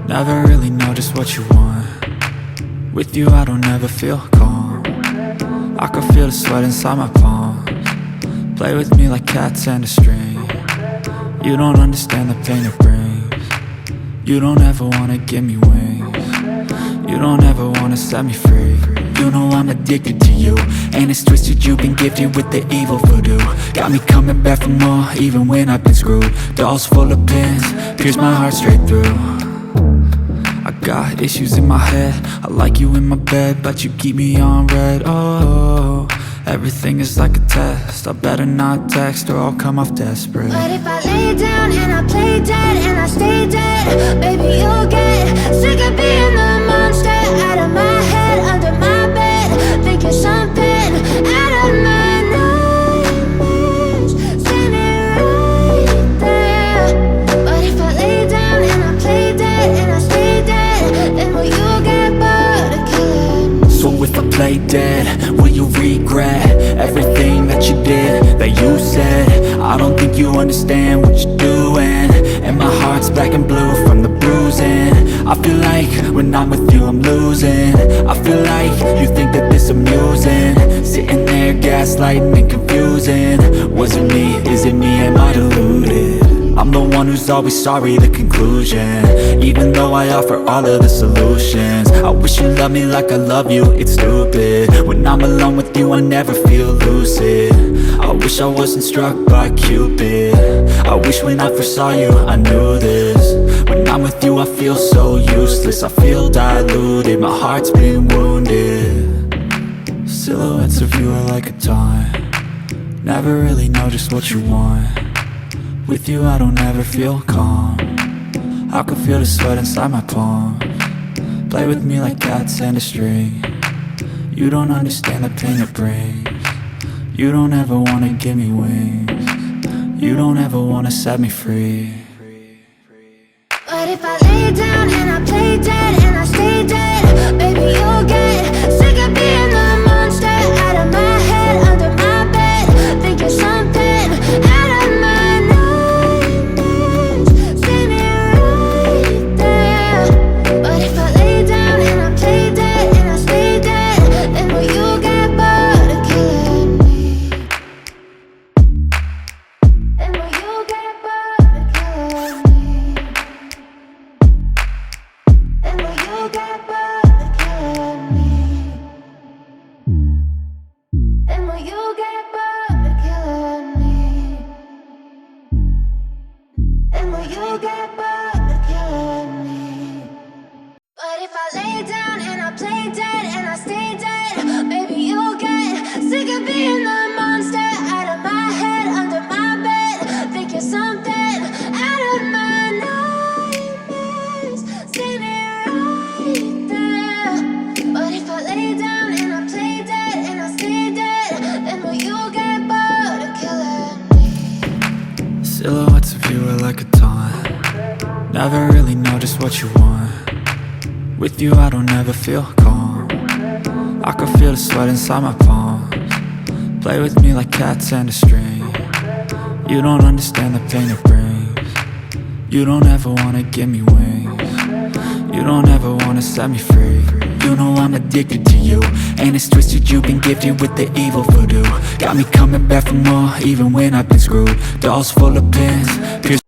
Never really know just what you want. With you I don't ever feel calm. I can feel the sweat inside my palms. Play with me like cats and a string. You don't understand the pain it brings. You don't ever wanna give me wings. You don't ever wanna set me free. You know I'm addicted to you, and it's twisted, you've been gifted with the evil voodoo. Got me coming back for more, even when I've been screwed. Dolls full of pins, pierce my heart straight through. I got issues in my head, I like you in my bed, but you keep me on red. Oh, everything is like a test, I better not text or I'll come off desperate. But if I lay down and I play dead and I stay dead, baby you'll get sick of being the monster out of my head, under my bed, think you're something out of my nightmares, standing right there. But if I lay down and I play dead and I stay dead, then will you get bored of killing me? So if I play dead, will you regret everything that you did, that you said? I don't think you understand what you're doing, and my heart's black and blue from the bruising. I feel like when I'm with you I'm losing. I feel like you think that this amusing, sitting there gaslighting and confusing. Was it me? Is it me? Am I deluded? I'm the one who's always sorry, the conclusion, even though I offer all of the solutions. I wish you loved me like I love you, it's stupid. When I'm alone with you I never feel lucid. I wish I wasn't struck by Cupid. I wish when I first saw you I knew this. When I'm with you I feel so useless, I feel diluted, my heart's been wounded. Silhouettes of you are like a taunt. Never really know just what you want. With you I don't ever feel calm. I can feel the sweat inside my palms. Play with me like cats and a string. You don't understand the pain it brings. You don't ever wanna give me wings. You don't ever wanna set me free. But if I lay down and I play dead and I stay dead, baby you'll get sick of being the monster out of my head, under my bed, think you're something out of my nightmares, standing right there. But if I lay down and I play dead and I stay dead, then will you get bored of killing me? Then will you get bored of killing me? Then will you get bored of killing me? Then will you get bored of killing me? Then will you get bored of killing me? But if I lay down and I play dead and I stay dead, baby you'll get sick of being the monster out of my head, under my bed, think you're something out of my nightmares, standing right there. But if I lay down and I play dead and I stay dead, then will you get bored of killing me? Silhouettes of you are like a taunt. Never really know just what you want. With you I don't ever feel calm. I can feel the sweat inside my palms. Play with me like cats and a string. You don't understand the pain it brings. You don't ever wanna give me wings. You don't ever wanna set me free. You know I'm addicted to you, and it's twisted, you've been gifted with the evil voodoo. Got me coming back for more, even when I've been screwed. Dolls full of pins, pierce